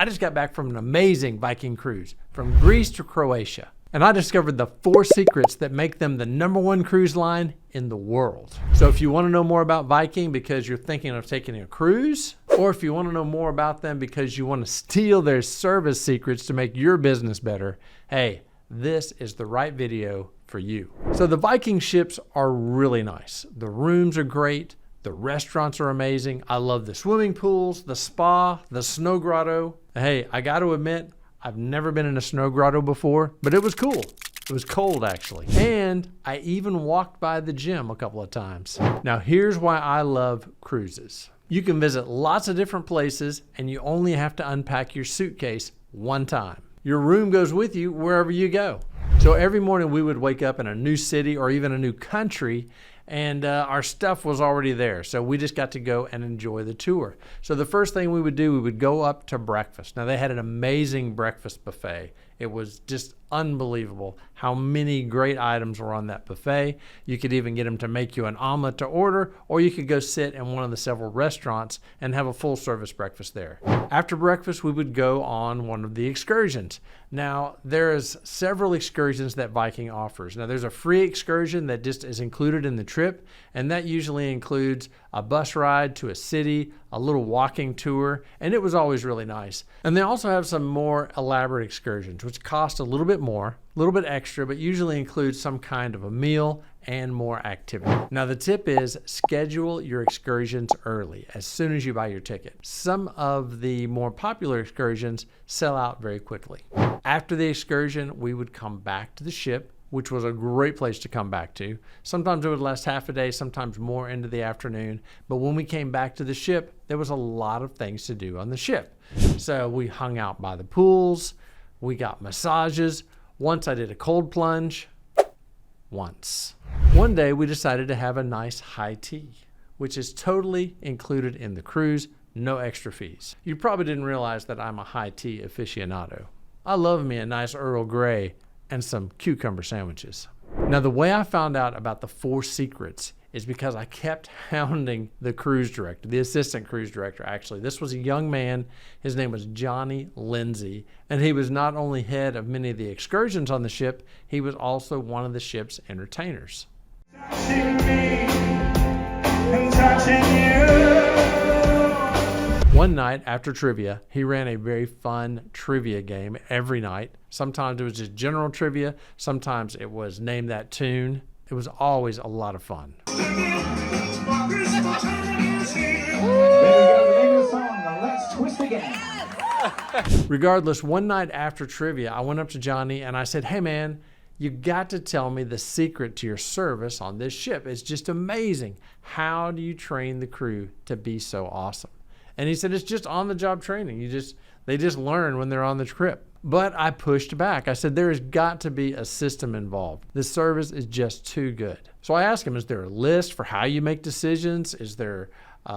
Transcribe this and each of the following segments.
I just got back from an amazing Viking cruise from Greece to Croatia. And I discovered the 4 secrets that make them the #1 cruise line in the world. So if you want to know more about Viking because you're thinking of taking a cruise, or if you want to know more about them because you want to steal their service secrets to make your business better, hey, this is the right video for you. So the Viking ships are really nice. The rooms are great. The restaurants are amazing. I love the swimming pools, the spa, the snow grotto. Hey, I got to admit, I've never been in a snow grotto before, but it was cool. It was cold actually. And I even walked by the gym a couple of times. Now here's why I love cruises. You can visit lots of different places and you only have to unpack your suitcase one time. Your room goes with you wherever you go. So every morning we would wake up in a new city or even a new country, and our stuff was already there. So we just got to go and enjoy the tour. So the first thing we would do, we would go up to breakfast. Now they had an amazing breakfast buffet. It was just unbelievable how many great items were on that buffet. You could even get them to make you an omelet to order, or you could go sit in one of the several restaurants and have a full service breakfast there. After breakfast, we would go on one of the excursions. Now, there's several excursions that Viking offers. Now, there's a free excursion that just is included in the trip, and that usually includes a bus ride to a city, a little walking tour, and it was always really nice. And they also have some more elaborate excursions, which cost a little bit more, a little bit extra, but usually includes some kind of a meal and more activity. Now the tip is schedule your excursions early, as soon as you buy your ticket. Some of the more popular excursions sell out very quickly. After the excursion, we would come back to the ship, which was a great place to come back to. Sometimes it would last half a day, sometimes more into the afternoon. But when we came back to the ship, there was a lot of things to do on the ship. So we hung out by the pools, we got massages. Once I did a cold plunge, once. One day we decided to have a nice high tea, which is totally included in the cruise, no extra fees. You probably didn't realize that I'm a high tea aficionado. I love me a nice Earl Grey and some cucumber sandwiches. Now the way I found out about the 4 secrets is because I kept hounding the cruise director, the assistant cruise director actually. This was a young man, his name was Johnny Lindsay, and he was not only head of many of the excursions on the ship, he was also one of the ship's entertainers. Touching me and touching you. One night after trivia, he ran a very fun trivia game every night. Sometimes it was just general trivia, sometimes it was name that tune. It was always a lot of fun. Regardless, one night after trivia, I went up to Johnny and I said, hey man, you got to tell me the secret to your service on this ship. It's just amazing. How do you train the crew to be so awesome? And he said, it's just on-the-job training. They just learn when they're on the trip. But I pushed back. I said, there has got to be a system involved. This service is just too good. So I asked him, is there a list for how you make decisions? Is there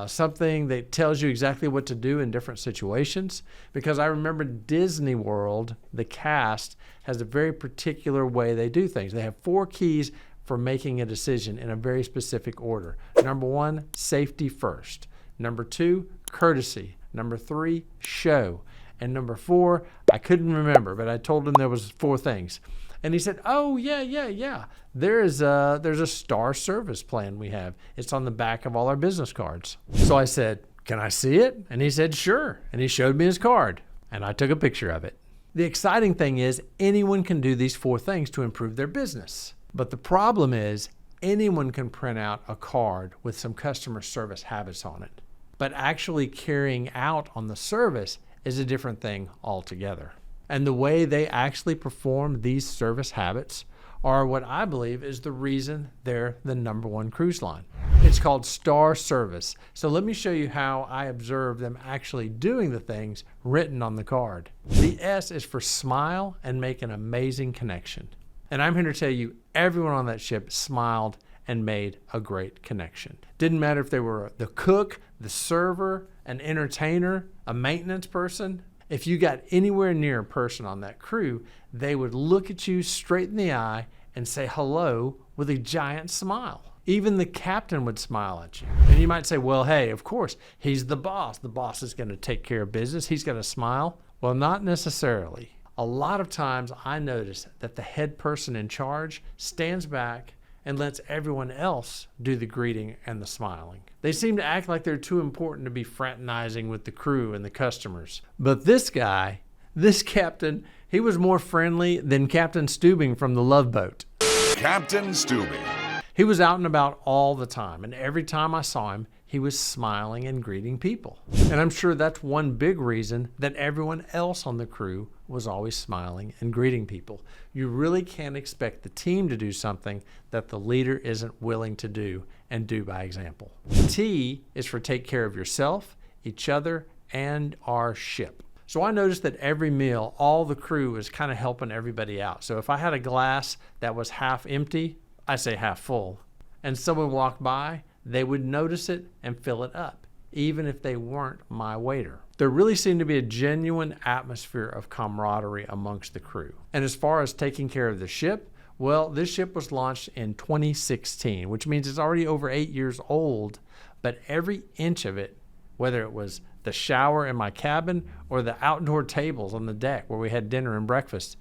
something that tells you exactly what to do in different situations? Because I remember Disney World, the cast, has a very particular way they do things. They have 4 keys for making a decision in a very specific order. Number 1, safety first. Number 2, courtesy. Number 3, show. And number 4, I couldn't remember, but I told him there was 4 things. And he said, oh, yeah. There's a star service plan we have. It's on the back of all our business cards. So I said, can I see it? And he said, sure. And he showed me his card. And I took a picture of it. The exciting thing is anyone can do these 4 things to improve their business. But the problem is anyone can print out a card with some customer service habits on it. But actually carrying out on the service is a different thing altogether. And the way they actually perform these service habits are what I believe is the reason they're the #1 cruise line. It's called star service. So let me show you how I observe them actually doing the things written on the card. The S is for smile and make an amazing connection. And I'm here to tell you, everyone on that ship smiled and made a great connection. Didn't matter if they were the cook, the server, an entertainer, a maintenance person. If you got anywhere near a person on that crew, they would look at you straight in the eye and say hello with a giant smile. Even the captain would smile at you. And you might say, well, hey, of course, he's the boss. The boss is going to take care of business. He's going to smile. Well, not necessarily. A lot of times I notice that the head person in charge stands back and lets everyone else do the greeting and the smiling. They seem to act like they're too important to be fraternizing with the crew and the customers. But this guy, this captain, he was more friendly than Captain Steubing from the Love Boat. Captain Steubing. He was out and about all the time, and every time I saw him, he was smiling and greeting people. And I'm sure that's one big reason that everyone else on the crew was always smiling and greeting people. You really can't expect the team to do something that the leader isn't willing to do, and do by example. T is for take care of yourself, each other, and our ship. So I noticed that every meal, all the crew was kind of helping everybody out. So if I had a glass that was half empty, I say half full, and someone walked by, they would notice it and fill it up, even if they weren't my waiter. There really seemed to be a genuine atmosphere of camaraderie amongst the crew. And as far as taking care of the ship, well, this ship was launched in 2016, which means it's already over 8 years old, but every inch of it, whether it was the shower in my cabin or the outdoor tables on the deck where we had dinner and breakfast,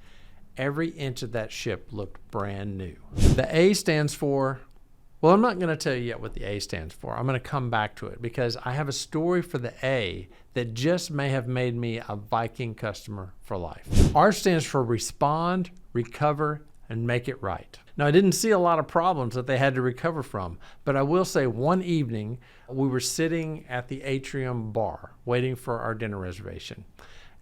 every inch of that ship looked brand new. The A stands for, well, I'm not going to tell you yet what the A stands for. I'm going to come back to it because I have a story for the A that just may have made me a Viking customer for life. R stands for respond, recover, and make it right. Now, I didn't see a lot of problems that they had to recover from, but I will say one evening we were sitting at the atrium bar waiting for our dinner reservation.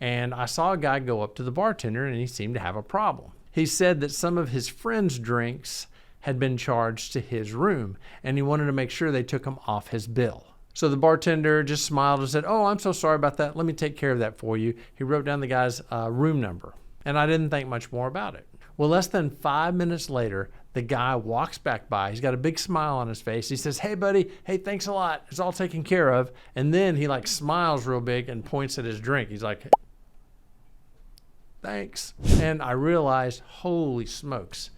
And I saw a guy go up to the bartender and he seemed to have a problem. He said that some of his friends' drinks had been charged to his room and he wanted to make sure they took them off his bill. So the bartender just smiled and said, "Oh, I'm so sorry about that. Let me take care of that for you." He wrote down the guy's room number and I didn't think much more about it. Well, less than 5 minutes later, the guy walks back by. He's got a big smile on his face. He says, "Hey, buddy, hey, thanks a lot. It's all taken care of." And then he like smiles real big and points at his drink. He's like, "Thanks." And I realized, holy smokes,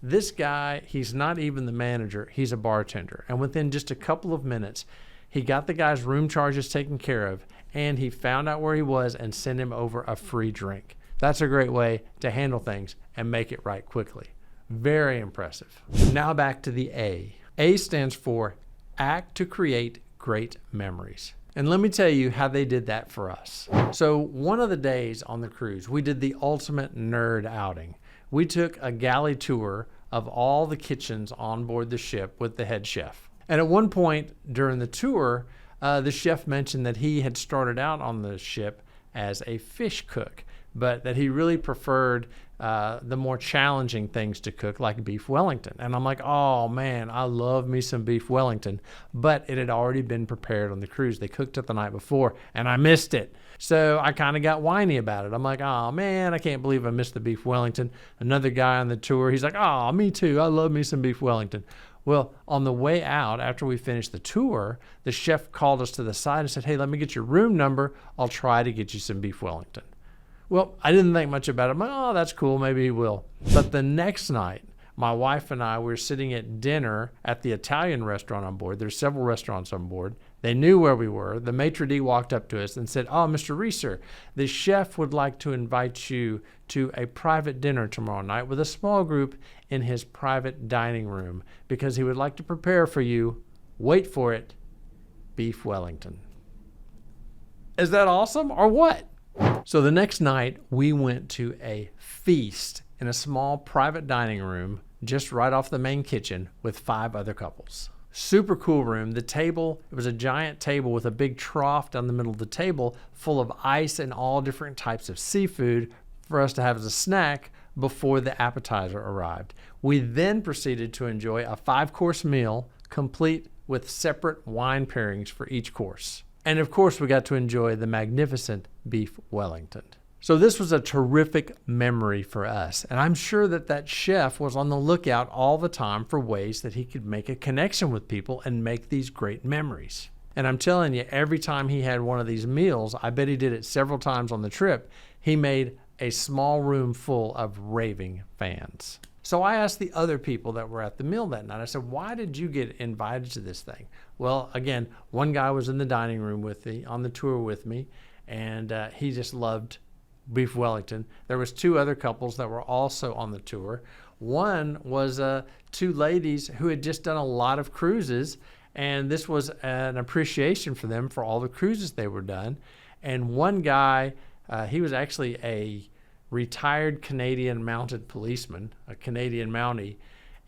this guy, he's not even the manager, he's a bartender. And within just a couple of minutes, he got the guy's room charges taken care of and he found out where he was and sent him over a free drink. That's a great way to handle things and make it right quickly. Very impressive. Now back to the A. A stands for act to create great memories. And let me tell you how they did that for us. So one of the days on the cruise, we did the ultimate nerd outing. We took a galley tour of all the kitchens on board the ship with the head chef. And at one point during the tour, the chef mentioned that he had started out on the ship as a fish cook, but that he really preferred the more challenging things to cook, like beef Wellington. And I'm like, oh man, I love me some beef Wellington, but it had already been prepared on the cruise. They cooked it the night before and I missed it. So I kind of got whiny about it. I'm like, oh man, I can't believe I missed the beef Wellington. Another guy on the tour, he's like, oh, me too. I love me some beef Wellington. Well, on the way out, after we finished the tour, the chef called us to the side and said, "Hey, let me get your room number. I'll try to get you some beef Wellington." Well, I didn't think much about it. I'm like, oh, that's cool. Maybe he will. But the next night, my wife and I were sitting at dinner at the Italian restaurant on board. There's several restaurants on board. They knew where we were. The maitre d' walked up to us and said, "Oh, Mr. Reeser, the chef would like to invite you to a private dinner tomorrow night with a small group in his private dining room because he would like to prepare for you," wait for it, beef Wellington. Is that awesome or what? So the next night, we went to a feast in a small private dining room just right off the main kitchen with 5 other couples. Super cool room. The table, it was a giant table with a big trough down the middle of the table full of ice and all different types of seafood for us to have as a snack before the appetizer arrived. We then proceeded to enjoy a 5-course meal complete with separate wine pairings for each course. And of course, we got to enjoy the magnificent beef Wellington. So this was a terrific memory for us. And I'm sure that that chef was on the lookout all the time for ways that he could make a connection with people and make these great memories. And I'm telling you, every time he had one of these meals, I bet he did it several times on the trip, he made a small room full of raving fans. So I asked the other people that were at the meal that night, I said, "Why did you get invited to this thing?" Well, again, one guy was in the dining room with me, on the tour with me, and he just loved beef Wellington. There was two other couples that were also on the tour. One was two ladies who had just done a lot of cruises, and this was an appreciation for them for all the cruises they were done. And one guy, he was actually a retired Canadian mounted policeman, a Canadian Mountie,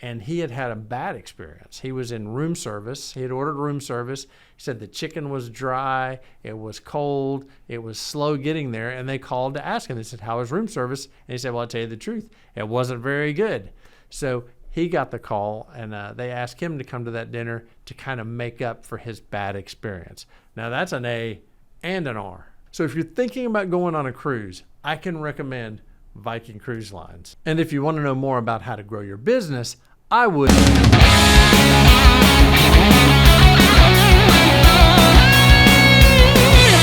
and he had a bad experience. He was in room service. He had ordered room service. He said the chicken was dry, it was cold, it was slow getting there, and they called to ask him. They said, how was room service? And he said, well, I'll tell you the truth, it wasn't very good. So he got the call, and they asked him to come to that dinner to kind of make up for his bad experience. Now, that's an A and an R. So if you're thinking about going on a cruise, I can recommend Viking Cruise Lines. And if you want to know more about how to grow your business, I would